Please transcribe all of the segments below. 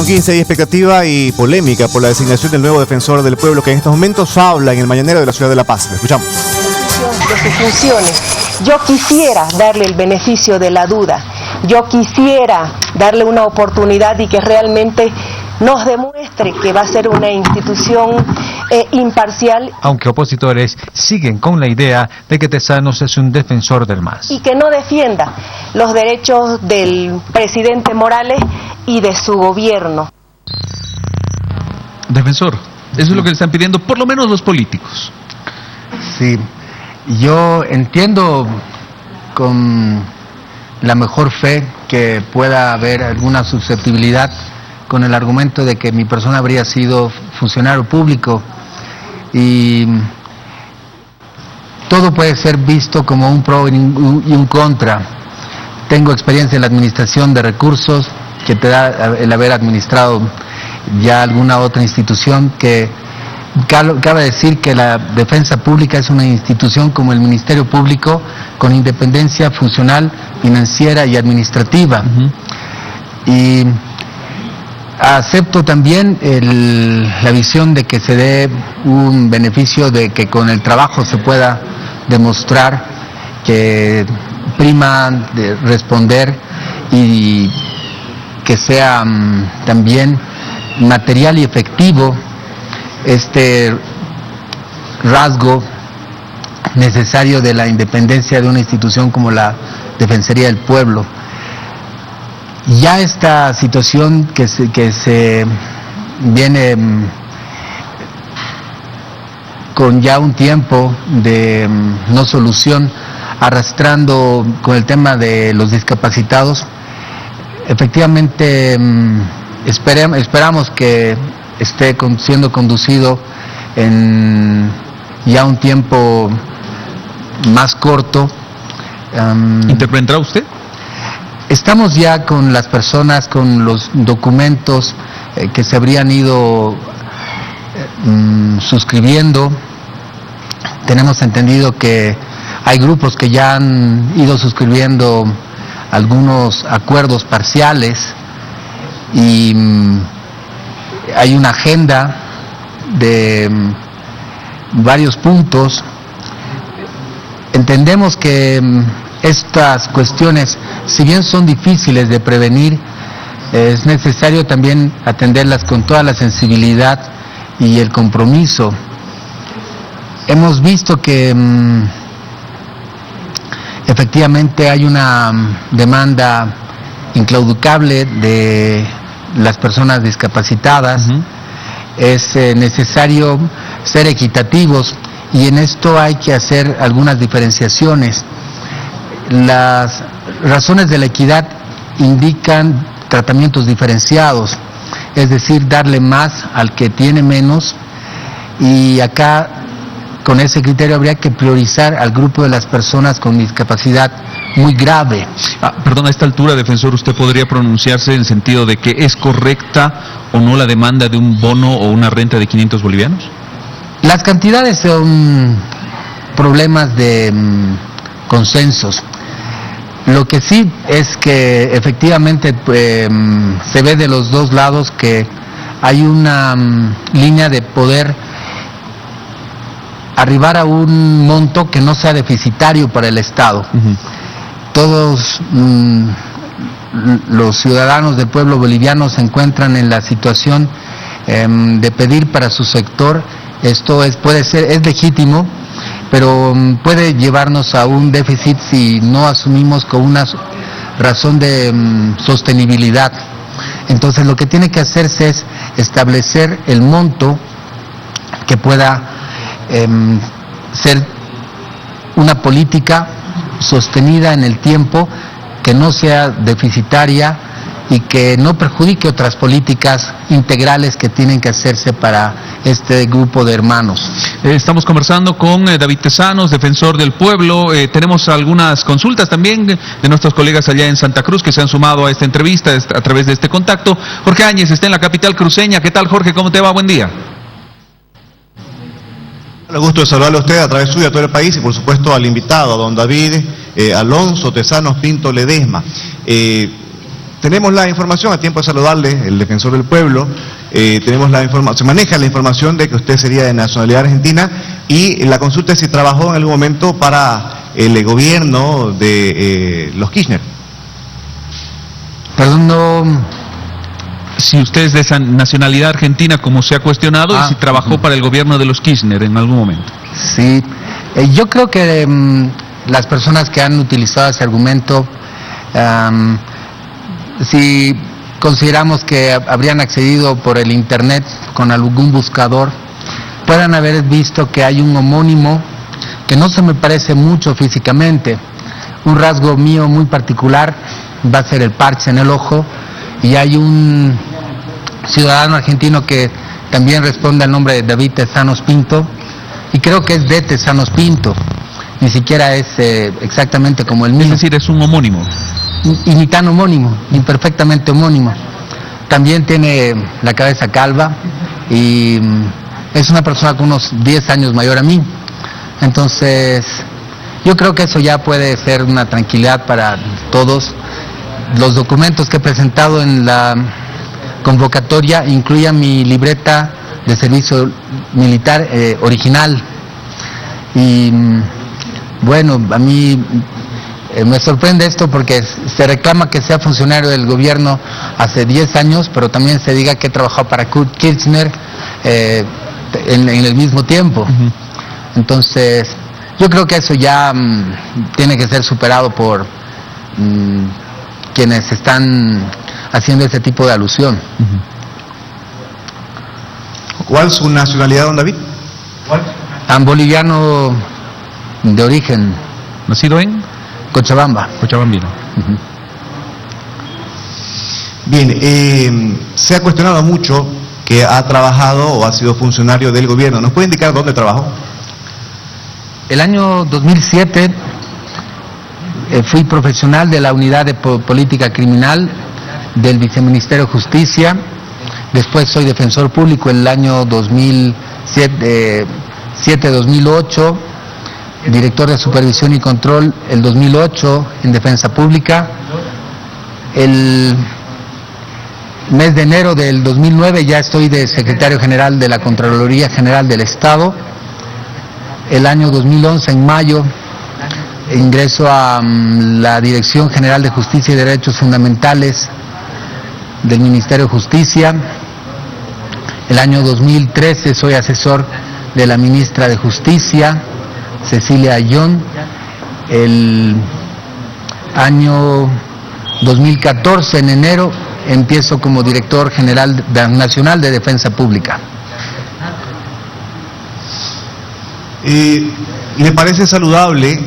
15 hay expectativa y polémica por la designación del nuevo defensor del pueblo que en estos momentos habla en el mañanero de la ciudad de La Paz. Lo escuchamos. De sus funciones. Yo quisiera darle el beneficio de la duda. Yo quisiera darle una oportunidad y que realmente nos demuestre que va a ser una institución imparcial. Aunque opositores siguen con la idea de que Tezanos es un defensor del MAS. Y que no defienda los derechos del presidente Morales y de su gobierno. Defensor, eso es lo que le están pidiendo por lo menos los políticos. Sí, yo entiendo con la mejor fe que pueda haber alguna susceptibilidad con el argumento de que mi persona habría sido funcionario público y todo puede ser visto como un pro y un contra. Tengo experiencia en la administración de recursos que te da el haber administrado ya alguna otra institución, que cabe decir que la defensa pública es una institución como el Ministerio Público con independencia funcional, financiera y administrativa. Y acepto también la visión de que se dé un beneficio de que con el trabajo se pueda demostrar que prima de responder y que sea también material y efectivo este rasgo necesario de la independencia de una institución como la Defensoría del Pueblo. Ya esta situación que se viene con ya un tiempo de no solución, arrastrando con el tema de los discapacitados, efectivamente esperamos que esté siendo conducido en ya un tiempo más corto. ¿Intervendrá usted? Estamos ya con las personas, con los documentos que se habrían ido suscribiendo. Tenemos entendido que hay grupos que ya han ido suscribiendo algunos acuerdos parciales y hay una agenda de varios puntos. Entendemos que estas cuestiones, si bien son difíciles de prevenir, es necesario también atenderlas con toda la sensibilidad y el compromiso. Hemos visto que efectivamente hay una demanda inclaudicable de las personas discapacitadas. Es necesario ser equitativos y en esto hay que hacer algunas diferenciaciones. Las razones de la equidad indican tratamientos diferenciados, es decir, darle más al que tiene menos, y acá con ese criterio habría que priorizar al grupo de las personas con discapacidad muy grave. Perdón, a esta altura, defensor, ¿usted podría pronunciarse en el sentido de que es correcta o no la demanda de un bono o una renta de 500 bolivianos? Las cantidades son problemas de consensos. Lo que sí es que efectivamente se ve de los dos lados que hay una línea de poder arribar a un monto que no sea deficitario para el Estado. Todos los ciudadanos del pueblo boliviano se encuentran en la situación de pedir para su sector. Esto es legítimo, pero puede llevarnos a un déficit si no asumimos con una razón de sostenibilidad. Entonces lo que tiene que hacerse es establecer el monto que pueda ser una política sostenida en el tiempo, que no sea deficitaria y que no perjudique otras políticas integrales que tienen que hacerse para este grupo de hermanos. Estamos conversando con David Tezanos, defensor del pueblo. Tenemos algunas consultas también de nuestros colegas allá en Santa Cruz que se han sumado a esta entrevista a través de este contacto. Jorge Áñez está en la capital cruceña. ¿Qué tal, Jorge? ¿Cómo te va? Buen día. El gusto de saludarle a usted a través suyo a todo el país y por supuesto al invitado, a don David Alonso Tezanos Pinto Ledesma. Tenemos la información, a tiempo de saludarle, el defensor del pueblo, tenemos la información, se maneja la información de que usted sería de nacionalidad argentina, y la consulta es si trabajó en algún momento para el gobierno de los Kirchner. Perdón, no... Si usted es de esa nacionalidad argentina, como se ha cuestionado, y si trabajó para el gobierno de los Kirchner en algún momento. Sí, yo creo que las personas que han utilizado ese argumento, si consideramos que habrían accedido por el internet con algún buscador, puedan haber visto que hay un homónimo que no se me parece mucho físicamente. Un rasgo mío muy particular va a ser el parche en el ojo, y hay un ciudadano argentino que también responde al nombre de David Tezanos Pinto, y creo que es de Tezanos Pinto, ni siquiera es exactamente como el mío. Es decir, es un homónimo. Y ni tan homónimo, ni perfectamente homónimo. También tiene la cabeza calva y es una persona con unos 10 años mayor a mí. Entonces, yo creo que eso ya puede ser una tranquilidad para todos. Los documentos que he presentado en la convocatoria incluyen mi libreta de servicio militar original. Y bueno, a mí me sorprende esto porque se reclama que sea funcionario del gobierno hace 10 años, pero también se diga que he trabajado para Kurt Kirchner en el mismo tiempo. Entonces, yo creo que eso ya tiene que ser superado por quienes están haciendo ese tipo de alusión. ¿Cuál es su nacionalidad, don David? Boliviano de origen. ¿Nacido en? Cochabamba. Cochabambino. Bien, se ha cuestionado mucho que ha trabajado o ha sido funcionario del gobierno. ¿Nos puede indicar dónde trabajó? El año 2007 fui profesional de la Unidad de Política Criminal del Viceministerio de Justicia. Después soy defensor público en el año 2007-2008, director de Supervisión y Control el 2008 en Defensa Pública. El mes de enero del 2009 ya estoy de secretario general de la Contraloría General del Estado. El año 2011, en mayo, ingreso a la Dirección General de Justicia y Derechos Fundamentales del Ministerio de Justicia. El año 2013 soy asesor de la ministra de Justicia, Cecilia Ayllón. El año 2014, en enero, empiezo como director general nacional de Defensa Pública. ¿Le parece saludable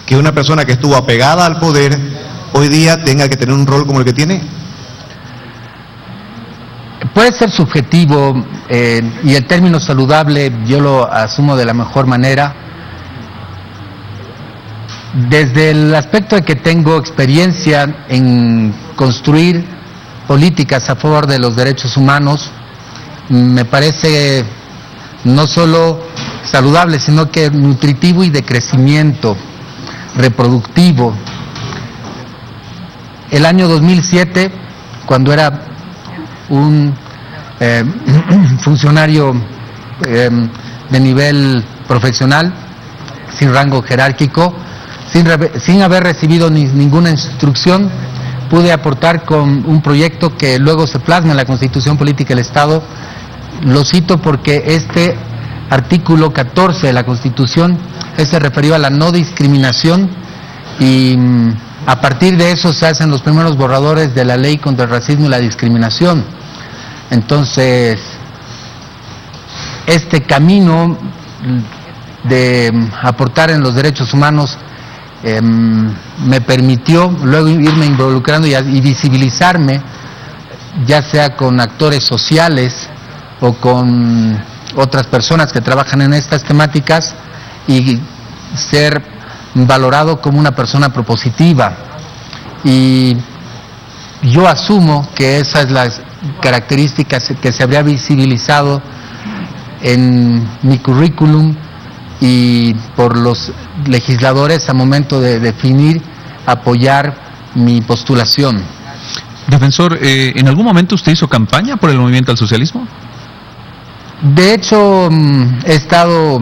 que una persona que estuvo apegada al poder hoy día tenga que tener un rol como el que tiene? Puede ser subjetivo y el término saludable yo lo asumo de la mejor manera. Desde el aspecto de que tengo experiencia en construir políticas a favor de los derechos humanos, me parece no solo saludable, sino que nutritivo y de crecimiento reproductivo. El año 2007, cuando era un funcionario de nivel profesional, sin rango jerárquico, sin haber recibido ninguna instrucción, pude aportar con un proyecto que luego se plasma en la Constitución Política del Estado. Lo cito porque este artículo 14 de la Constitución se referió a la no discriminación, y a partir de eso se hacen los primeros borradores de la Ley contra el Racismo y la Discriminación. Entonces, este camino de aportar en los derechos humanos me permitió luego irme involucrando y visibilizarme, ya sea con actores sociales o con otras personas que trabajan en estas temáticas, y ser valorado como una persona propositiva. Y yo asumo que esa es la característica que se habría visibilizado en mi currículum y por los legisladores a momento de definir, apoyar mi postulación. Defensor, ¿en algún momento usted hizo campaña por el movimiento al socialismo? De hecho, he estado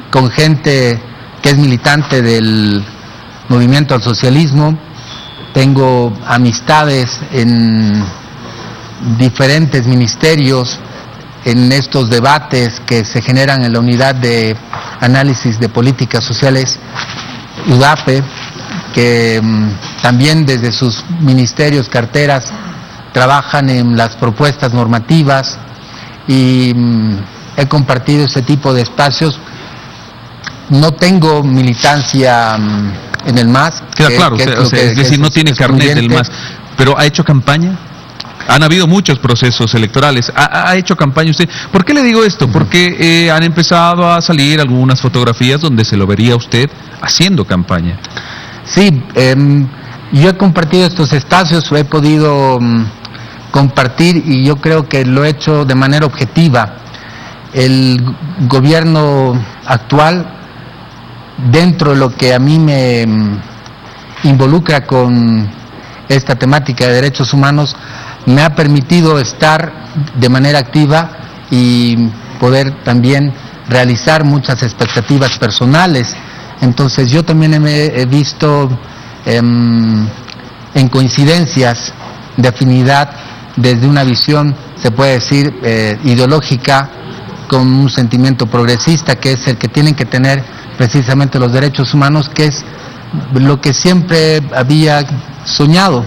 con gente que es militante del movimiento al socialismo. Tengo amistades en diferentes ministerios, en estos debates que se generan en la Unidad de Análisis de Políticas Sociales, UDAPE, que también desde sus ministerios, carteras, trabajan en las propuestas normativas, y he compartido ese tipo de espacios. No tengo militancia en el MAS. Queda claro, es decir, no tiene carnet del MAS, pero ¿ha hecho campaña? Han habido muchos procesos electorales. ¿Ha hecho campaña usted? ¿Por qué le digo esto? Porque han empezado a salir algunas fotografías donde se lo vería usted haciendo campaña. Sí, yo he compartido estos espacios, he podido compartir, y yo creo que lo he hecho de manera objetiva. El gobierno actual, dentro de lo que a mí me involucra con esta temática de derechos humanos, me ha permitido estar de manera activa y poder también realizar muchas expectativas personales. Entonces yo también me he visto en coincidencias de afinidad desde una visión, se puede decir, ideológica, con un sentimiento progresista, que es el que tienen que tener precisamente los derechos humanos, que es lo que siempre había soñado.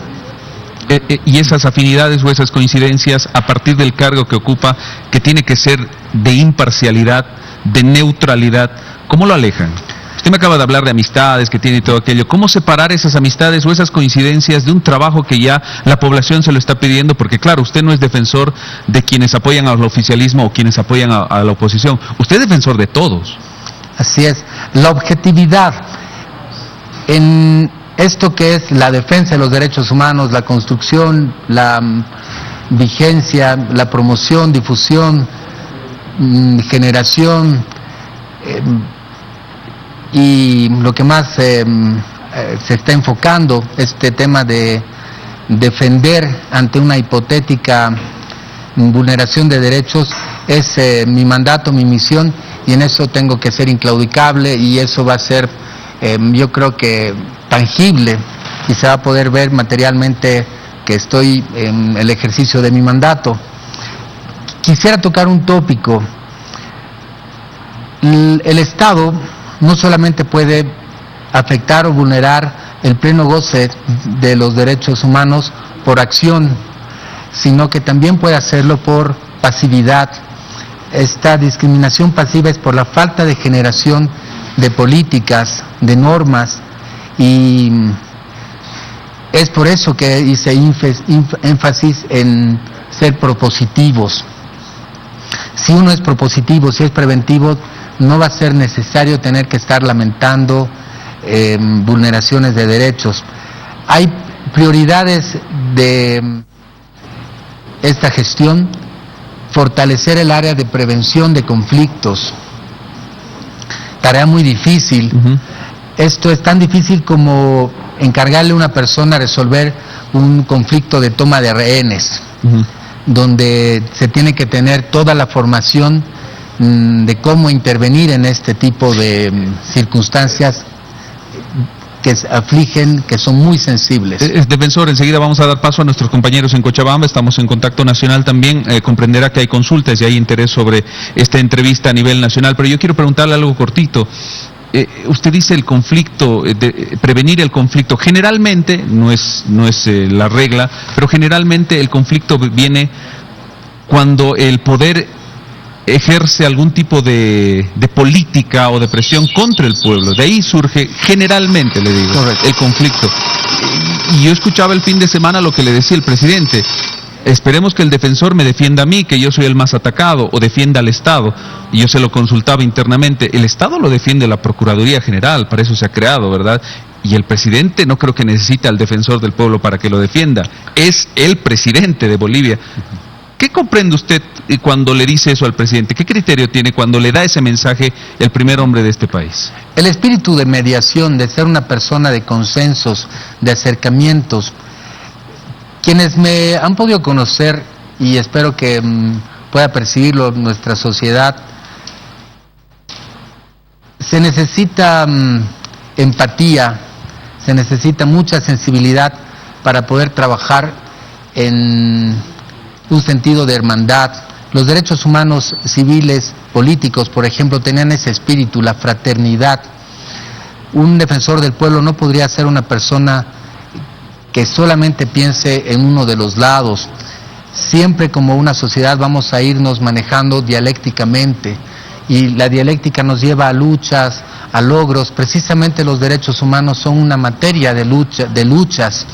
Y esas afinidades o esas coincidencias, a partir del cargo que ocupa, que tiene que ser de imparcialidad, de neutralidad, ¿cómo lo alejan? Usted me acaba de hablar de amistades que tiene y todo aquello. ¿Cómo separar esas amistades o esas coincidencias de un trabajo que ya la población se lo está pidiendo? Porque claro, usted no es defensor de quienes apoyan al oficialismo o quienes apoyan a la oposición. Usted es defensor de todos. Así es. La objetividad en esto que es la defensa de los derechos humanos, la construcción, la vigencia, la promoción, difusión, generación, y lo que más se está enfocando, este tema de defender ante una hipotética vulneración de derechos, es mi mandato, mi misión, y en eso tengo que ser inclaudicable, y eso va a ser, yo creo que tangible, y se va a poder ver materialmente que estoy en el ejercicio de mi mandato. Quisiera tocar un tópico. El Estado no solamente puede afectar o vulnerar el pleno goce de los derechos humanos por acción, sino que también puede hacerlo por pasividad. Esta discriminación pasiva es por la falta de generación de políticas, de normas, y es por eso que hice énfasis en ser propositivos. Si uno es propositivo, si es preventivo, no va a ser necesario tener que estar lamentando vulneraciones de derechos. Hay prioridades de esta gestión: fortalecer el área de prevención de conflictos. Tarea muy difícil. Esto es tan difícil como encargarle a una persona a resolver un conflicto de toma de rehenes, donde se tiene que tener toda la formación de cómo intervenir en este tipo de circunstancias que afligen, que son muy sensibles. Defensor, enseguida vamos a dar paso a nuestros compañeros en Cochabamba, estamos en Contacto Nacional también, comprenderá que hay consultas y hay interés sobre esta entrevista a nivel nacional, pero yo quiero preguntarle algo cortito. Usted dice el conflicto, prevenir el conflicto. Generalmente, no es la regla, pero generalmente el conflicto viene cuando el poder ejerce algún tipo de política o de presión contra el pueblo. De ahí surge, generalmente le digo, el conflicto. Y yo escuchaba el fin de semana lo que le decía el presidente: esperemos que el defensor me defienda a mí, que yo soy el más atacado, o defienda al Estado. Y yo se lo consultaba internamente. El Estado lo defiende la Procuraduría General, para eso se ha creado, ¿verdad? Y el presidente no creo que necesite al defensor del pueblo para que lo defienda. Es el presidente de Bolivia. ¿Qué comprende usted cuando le dice eso al presidente? ¿Qué criterio tiene cuando le da ese mensaje el primer hombre de este país? El espíritu de mediación, de ser una persona de consensos, de acercamientos, Quienes me han podido conocer, y espero que pueda percibirlo nuestra sociedad, se necesita empatía, se necesita mucha sensibilidad para poder trabajar en un sentido de hermandad. Los derechos humanos civiles, políticos, por ejemplo, tenían ese espíritu, la fraternidad. Un defensor del pueblo no podría ser una persona que solamente piense en uno de los lados. Siempre como una sociedad vamos a irnos manejando dialécticamente, y la dialéctica nos lleva a luchas, a logros. Precisamente los derechos humanos son una materia de luchas.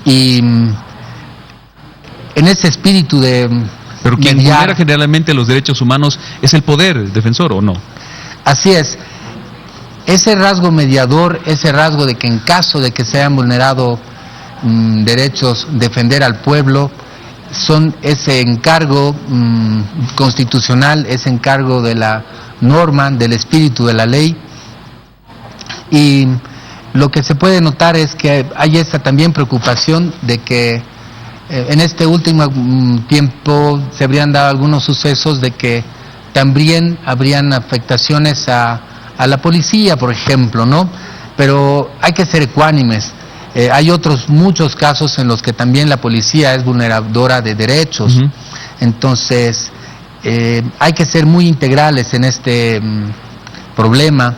Y en ese espíritu de Pero quien mediar, vulnera generalmente los derechos humanos es el poder, defensor, ¿o no? así es. Ese rasgo mediador, ese rasgo de que en caso de que se hayan vulnerado derechos, defender al pueblo, son ese encargo constitucional, ese encargo de la norma, del espíritu de la ley. Y lo que se puede notar es que hay esa también preocupación de que en este último tiempo se habrían dado algunos sucesos de que también habrían afectaciones a la policía, por ejemplo, ¿no? Pero hay que ser ecuánimes. Hay otros muchos casos en los que también la policía es vulneradora de derechos. Entonces, hay que ser muy integrales en este problema.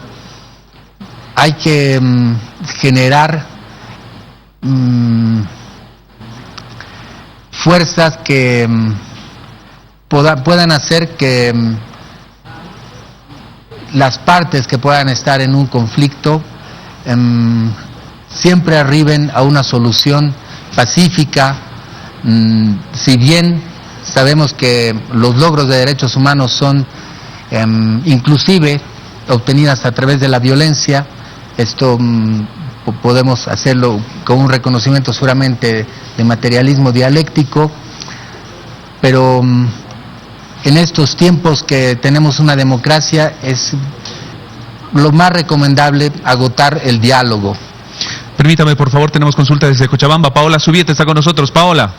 Hay que generar fuerzas que puedan hacer que las partes que puedan estar en un conflicto siempre arriben a una solución pacífica. Si bien sabemos que los logros de derechos humanos son inclusive obtenidas a través de la violencia, esto podemos hacerlo con un reconocimiento seguramente de materialismo dialéctico, pero en estos tiempos que tenemos una democracia es lo más recomendable agotar el diálogo. Permítame, por favor, tenemos consulta desde Cochabamba. Paola Subieta está con nosotros. Paola.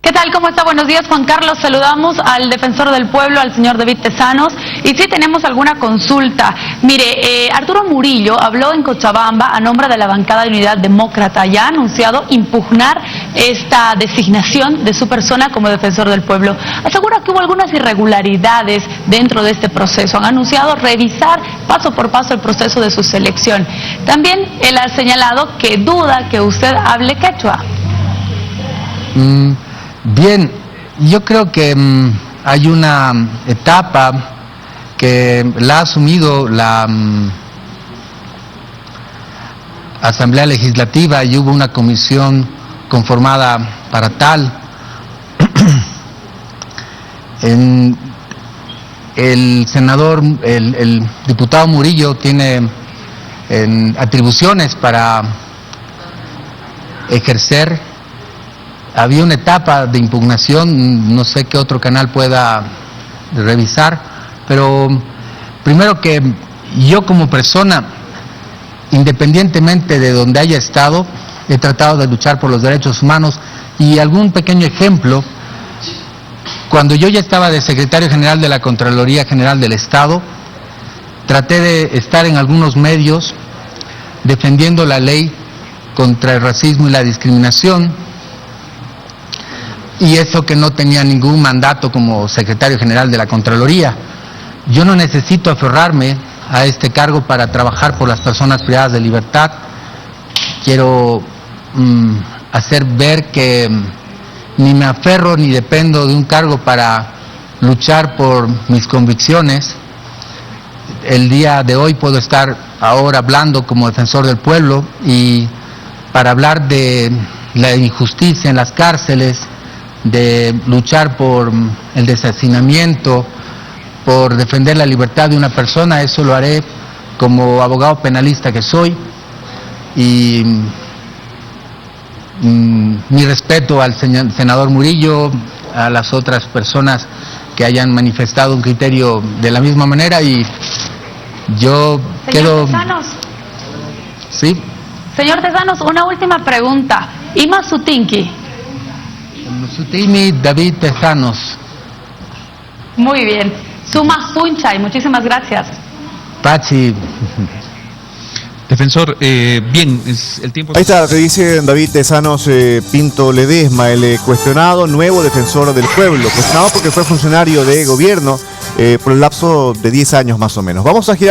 ¿Qué tal? ¿Cómo está? Buenos días, Juan Carlos. Saludamos al defensor del pueblo, al señor David Tesanos. Y sí tenemos alguna consulta. Mire, Arturo Murillo habló en Cochabamba a nombre de la bancada de Unidad Demócrata y ha anunciado impugnar esta designación de su persona como defensor del pueblo. Asegura que hubo algunas irregularidades dentro de este proceso. Han anunciado revisar paso por paso el proceso de su selección. También él ha señalado que duda que usted hable quechua. Bien, yo creo que hay una etapa que la ha asumido la Asamblea Legislativa y hubo una comisión conformada para tal. El senador, el diputado Murillo tiene atribuciones para ejercer. Había una etapa de impugnación, no sé qué otro canal pueda revisar, pero primero que yo como persona, independientemente de donde haya estado, he tratado de luchar por los derechos humanos. Y algún pequeño ejemplo: cuando yo ya estaba de secretario general de la Contraloría General del Estado, traté de estar en algunos medios defendiendo la ley contra el racismo y la discriminación, y eso que no tenía ningún mandato como secretario general de la Contraloría. Yo no necesito aferrarme a este cargo para trabajar por las personas privadas de libertad. Quiero hacer ver que ni me aferro ni dependo de un cargo para luchar por mis convicciones. El día de hoy puedo estar ahora hablando como defensor del pueblo, y para hablar de la injusticia en las cárceles, de luchar por el deshacinamiento, por defender la libertad de una persona, eso lo haré como abogado penalista que soy. Y mi respeto al senador Murillo, a las otras personas que hayan manifestado un criterio de la misma manera, y yo quedo... Tesanos. Sí. Señor Tesanos, una última pregunta. Ima Sutinki. Sutimi David Tesanos. Muy bien. Suma Punchay, muchísimas gracias. Pachi. Defensor, bien, es el tiempo... Ahí está lo que dice David Tesanos Pinto Ledesma, el cuestionado nuevo defensor del pueblo. Cuestionado porque fue funcionario de gobierno por el lapso de 10 años más o menos. Vamos a girar.